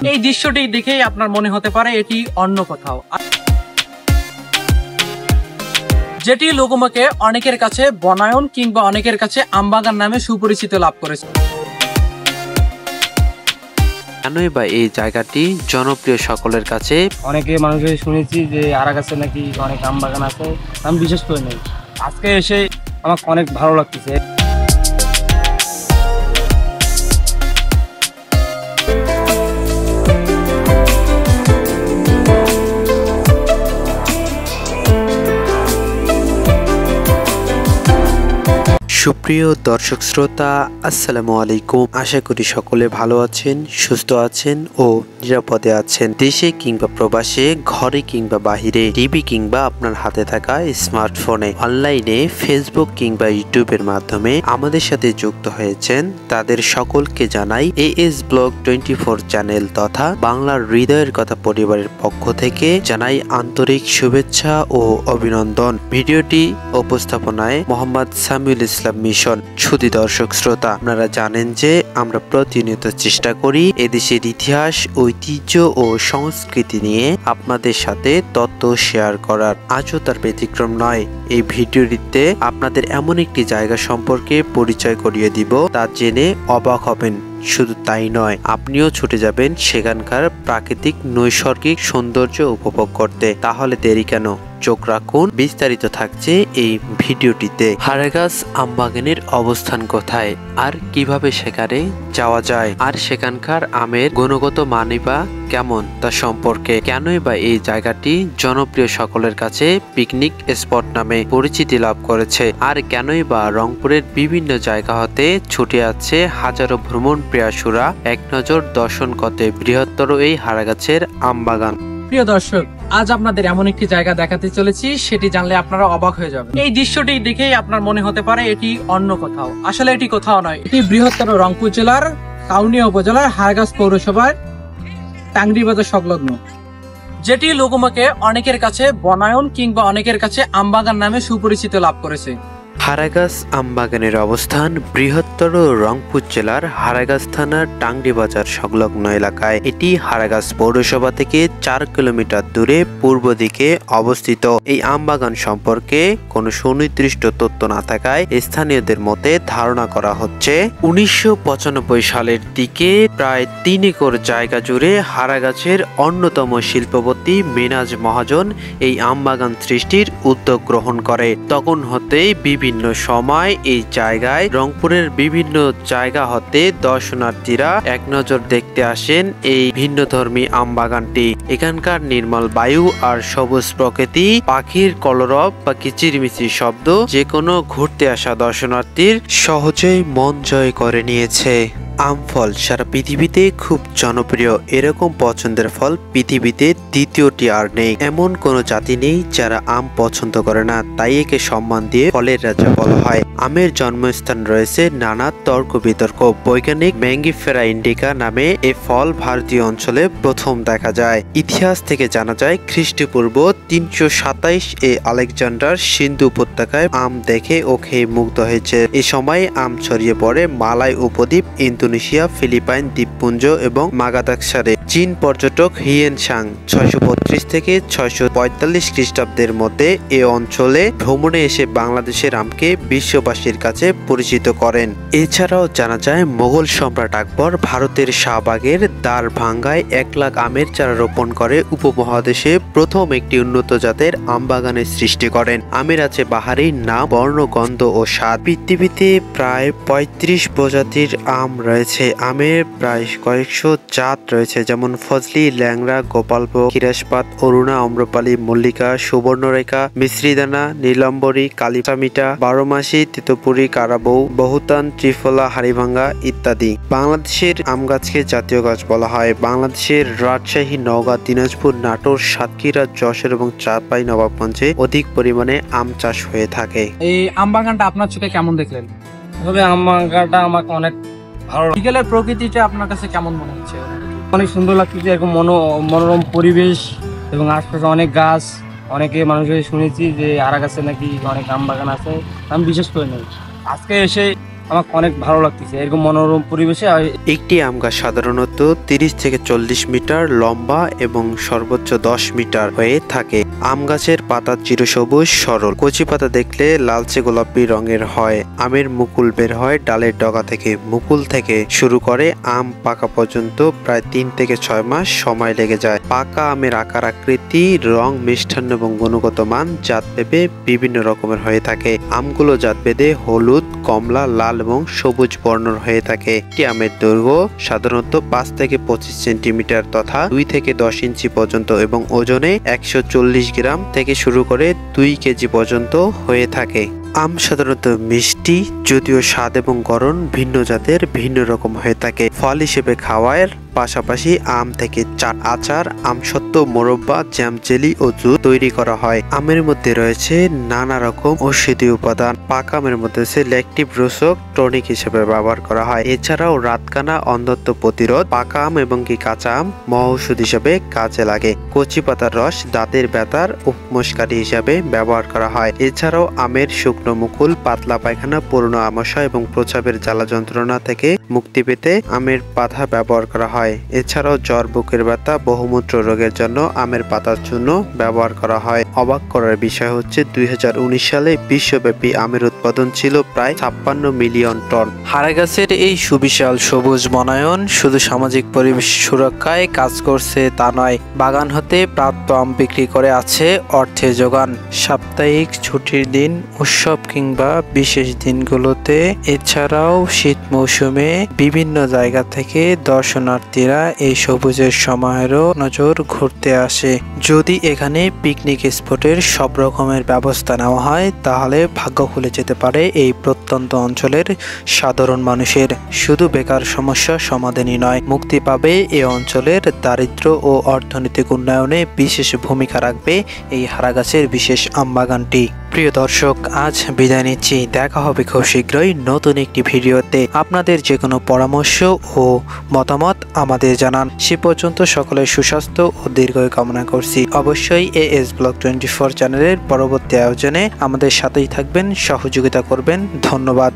এই দৃশ্যটি দেখেই আপনার মনে হতে পারে এটি অন্য কোথাও, যেটি লোকমুখে অনেকের কাছে বনায়ন কিংবা অনেকের কাছে আমবাগান নামে সুপরিচিত লাভ করেছে। কেনই বা এই জায়গাটি জনপ্রিয় সকলের কাছে? অনেকে মানুষের শুনেছি যে আরাগাছে নাকি অনেক আমবাগান আছে, আমি বিশেষ করে নেই। আজকে এসে আমার অনেক ভালো লাগতেছে। সুপ্রিয় দর্শক শ্রোতা, আসসালামু আলাইকুম। আশা করি সকলে ভালো আছেন, সুস্থ আছেন ও নিরাপদে আছেন। দেশে কিংবা প্রবাসে, ঘরে কিংবা বাহিরে, টিভি কিংবা আপনার হাতে থাকা স্মার্টফোনে, অনলাইনে, ফেসবুক কিংবা ইউটিউবের মাধ্যমে আমাদের সাথে যুক্ত হয়েছেন তাদের সকলকে জানাই এএস ব্লগ 24 চ্যানেল তথা বাংলার হৃদয়ের কথা পরিবারের পক্ষ থেকে জানাই আন্তরিক শুভেচ্ছা ও অভিনন্দন। ভিডিওটি উপস্থাপনায় মোহাম্মদ সামিউল ইসলাম মিশন। সুধী দর্শক শ্রোতা, আপনারা জানেন যে আমরা প্রতিনিয়ত চেষ্টা করি এদেশের ইতিহাস, ঐতিহ্য ও সংস্কৃতি নিয়ে আপনাদের সাথে তথ্য শেয়ার করার। আজও তার ব্যতিক্রম নয়। এই ভিডিওটিতে আপনাদের এমন একটি জায়গা সম্পর্কে পরিচয় করিয়ে দিব তা জেনে অবাক হবেন। শুধু তাই নয়, আপনিও ছুটে যাবেন সেখানকার প্রাকৃতিক নৈসর্গিক সৌন্দর্য উপভোগ করতে। তাহলে দেরি কেন, চোখ রাখুন, বিস্তারিত থাকছে এই ভিডিওটিতে। হারাগাছ আমবাগানের অবস্থান কোথায় আর কিভাবে সেখানে যাওয়া যায়, আর সেখানকার আমের গুণগত মানই বা কেমন তা সম্পর্কে। কেনই বা এই জায়গাটি জনপ্রিয় সকলের কাছে পিকনিক স্পট নামে পরিচিতি লাভ করেছে, আর কেনই বা রংপুরের বিভিন্ন জায়গা হতে ছুটে আছে হাজারো ভ্রমণ প্রিয়াসুরা এক নজর দর্শন করতে বৃহত্তর এই হারাগাছের আমবাগান। প্রিয় দর্শক, আজ আপনাদের এমন একটি জায়গা দেখাতে চলেছি, সেটি জানলে আপনারা অবাক হয়ে যাবেন। এই দৃশ্যটি দেখেই আপনার মনে হতে পারে এটি অন্য কোথাও। আসলে এটি কোথাও নয়, এটি বৃহত্তর রংপুর জেলার কাউনিয়া উপজেলার হারাগাছ পৌরসভার টাংরি বাজার সংলগ্ন, যেটি লোকমুখে অনেকের কাছে বনায়ন কিংবা অনেকের কাছে আমবাগান নামে সুপরিচিত লাভ করেছে। হারাগাছ আমবাগানের অবস্থান বৃহত্তর রংপুর জেলার হারাগাছ থানার টাংরি বাজার সংলগ্ন এলাকায়। এটি হারাগাছ পৌরসভা থেকে 4 কিলোমিটার দূরে পূর্ব দিকে অবস্থিত। এই আমবাগান সম্পর্কে কোনো সুনির্দিষ্ট তথ্য না থাকায় স্থানীয়দের মতে ধারণা করা হচ্ছে 1995 সালের দিকে প্রায় 3 একর জায়গা জুড়ে হারাগাছের অন্যতম শিল্পপতি মিনাজ মহাজন এই আমবাগান সৃষ্টির উদ্যোগ গ্রহণ করে। তখন হতেই বিভিন্ন সময় এই জায়গায় রংপুরের বিভিন্ন জায়গা হতে দর্শনার্থীরা এক নজর দেখতে আসেন এই ভিন্নধর্মী আমবাগানটি। এখানকার নির্মল বায়ু আর সবুজ প্রকৃতি, পাখির কলরব বা কিচিরমিচির শব্দ যে কোনো ঘুরতে আসা দর্শনার্থীর সহজেই মন জয় করে নিয়েছে। আম ফল সারা পৃথিবীতে খুব জনপ্রিয়। এরকম পছন্দের ফল পৃথিবীতে দ্বিতীয়টি আর নেই। এমন কোনো জাতি নেই যারা আম পছন্দ করে না, তাই একে সম্মান দিয়ে ফলের রাজা বলা হয়। আমের জন্মস্থান রয়েছে নানা তর্ক বিতর্ক। বৈজ্ঞানিক ম্যাঙ্গিফেরা ইন্ডিকা নামে এ ফল ভারতীয় অঞ্চলে প্রথম দেখা যায়। ইতিহাস থেকে জানা যায় খ্রিস্টপূর্ব 327 এ আলেকজান্ডার সিন্ধু উপত্যকায় আম দেখে ও খেয়ে মুগ্ধ হয়েছে। এ সময় আম ছড়িয়ে পড়ে মালয় উপদ্বীপ, ইন্দোনেশিয়া, ফিলিপাইন দ্বীপপুঞ্জ এবং মাদাগাস্কারে। চীন পর্যটক হিয়েন সাং 632 থেকে 645 খ্রিস্টাব্দের মধ্যে এ অঞ্চলে ভ্রমণে এসে বাংলাদেশের আমকে বিশ্ববাসীর কাছে পরিচিত করেন। এছাড়াও জানা যায় মোগল সম্রাট আকবর ভারতের শাহবাগের দ্বারভাঙ্গায় 1 লাখ আমের চারা রোপণ করে উপমহাদেশে প্রথম একটি উন্নত জাতের আমবাগানের সৃষ্টি করেন। আমের আছে বাহারি নাম, বর্ণ, গন্ধ ও স্বাদ। পৃথিবীতে প্রায় 35 প্রজাতির আম রয়েছে। আমের প্রায় কয়েকশো জাত রয়েছে, যেমন ফজলি, ল্যাংড়া, গোপালভোগ, খিরাসপাত, অরুণা, আম্রপালি, মল্লিকা, সুবর্ণরেখা, মিশ্রিদানা, নীলাম্বরী, কালিফামিটা, বারোমাসি, তিতপুরি, কারাবৌ, বহুতান, ত্রিফলা, হাড়িভাঙ্গা ইত্যাদি। বাংলাদেশের আম গাছকে জাতীয় গাছ বলা হয়। বাংলাদেশের রাজশাহী, নওগাঁ, দিনাজপুর, নাটোর, সাতক্ষীরা, যশোর এবং চাঁপাইনবাবগঞ্জে অধিক পরিমাণে আম চাষ হয়ে থাকে। এই আমবাগানটা আপনার চোখে কেমন দেখলেন? তবে আমবাগানটা আমাকে অনেক ভালো। বিকেলের প্রকৃতিটা আপনার কাছে কেমন মনে হচ্ছে? অনেক সুন্দর লাগছে, এরকম মনোরম পরিবেশ এবং আশপাশে অনেক গাছ। অনেকে মানুষের শুনেছি যে আরাগাছে নাকি অনেক আম বাগান আছে, আমি বিশেষ করে নেই। আজকে এসে আমাকে অনেক ভালো লাগতেছে এরকম মনোরম পরিবেশে। একটি আম গাছ সাধারণত 30 থেকে 40 মিটার লম্বা এবং সর্বোচ্চ 10 মিটার হয়ে থাকে। আম গাছের পাতা চিরসবুজ সরল, কচি পাতা দেখলে লালচে গোলাপি রঙের হয়। আমের মুকুল বের হয় ডালের ডগা থেকে। মুকুল থেকে শুরু করে আম পাকা পর্যন্ত প্রায় 3 থেকে 6 মাস সময় লেগে যায়। পাকা আমের আকার আকৃতি, রং, মিষ্টান্ন এবং গুণগত মান জাতভেদে বিভিন্ন রকমের হয়ে থাকে। আমগুলো জাতভেদে হলুদ, কমলা, লাল এবং সবুজ বর্ণের হয়ে থাকে। একটি আমের দৈর্ঘ্য সাধারণত 5 থেকে 25 সেন্টিমিটার তথা 2 থেকে 10 ইঞ্চি পর্যন্ত এবং ওজনে 140 গ্রাম থেকে শুরু করে 2 কেজি পর্যন্ত হয়ে থাকে। আম সাধারণত মিষ্টি, যদিও স্বাদ এবং গড়ন ভিন্ন জাতের ভিন্ন রকম হয়ে থাকে। ফল হিসেবে খাওয়ার পাশাপাশি আম থেকে চাট, আচার, আমসত্ত্ব, মোরব্বা, জ্যাম, জেলি ও জুস তৈরি করা হয়। আমের মধ্যে রয়েছে নানা রকম ঔষধি উপাদান। পাকা আমের মধ্যে সিলেক্টিভ রোসক টনিক হিসেবে ব্যবহার করা হয়। এছাড়াও রাতকানা, অন্ধত্ব প্রতিরোধ। পাকা আম এবং কাঁচা আম মহৌষধ হিসেবে কাজে লাগে। কচি পাতার রস দাঁতের ব্যথার উপমশকারী হিসেবে ব্যবহার করা হয়। এছাড়াও আমের শুকনো মুকুল পাতলা পায়খানা, পুরনো আমাশয় এবং প্রস্রাবের জ্বালা যন্ত্রণা থেকে মুক্তি পেতে আমের পাতা ব্যবহার করা হয়। এছাড়াও জ্বর, বুকের ব্যথা, বহুমূত্র রোগের জন্য আমের পাতার চূর্ণ ব্যবহার করা হয়। অবাক করার বিষয় হচ্ছে 2019 সালে বিশ্বব্যাপী আমের উৎপাদন ছিল প্রায় 56 মিলিয়ন টন। হারাগাছের এই সুবিশাল সবুজ বনায়ন শুধু সামাজিক পরিবেশ সুরক্ষায় কাজ করছে তা নয়, বাগান হতে প্রাপ্ত আম বিক্রি করে আছে অর্থের যোগান। সাপ্তাহিক ছুটির দিন, উৎসব কিংবা বিশেষ দিনগুলোতে, এছাড়াও শীত মৌসুমে বিভিন্ন জায়গা থেকে দর্শনার্থীরা এই সবুজের সমারোহ নজর ঘুরতে আসে। যদি এখানে পিকনিক স্পটের সব রকমের ব্যবস্থা নেওয়া হয় তাহলে ভাগ্য খুলে যেতে পারে এই প্রত্যন্ত অঞ্চলের সাধারণ মানুষের। শুধু বেকার সমস্যা সমাধানই নয়, মুক্তি পাবে এই অঞ্চলের দারিদ্র্য ও অর্থনৈতিক উন্নয়নে বিশেষ ভূমিকা রাখবে এই হারাগাছের বিশেষ আমবাগানটি। প্রিয় দর্শক, আজ বিদায় নিচ্ছি। দেখা হবে খুব শীঘ্রই নতুন একটি ভিডিওতে। আপনাদের যে কোনো পরামর্শ ও মতামত আমাদের জানান। সে পর্যন্ত সকলের সুস্বাস্থ্য ও দীর্ঘায়ু কামনা করছি। অবশ্যই AS ব্লগ 24 চ্যানেলের পরবর্তী আয়োজনে আমাদের সাথেই থাকবেন, সহযোগিতা করবেন। ধন্যবাদ।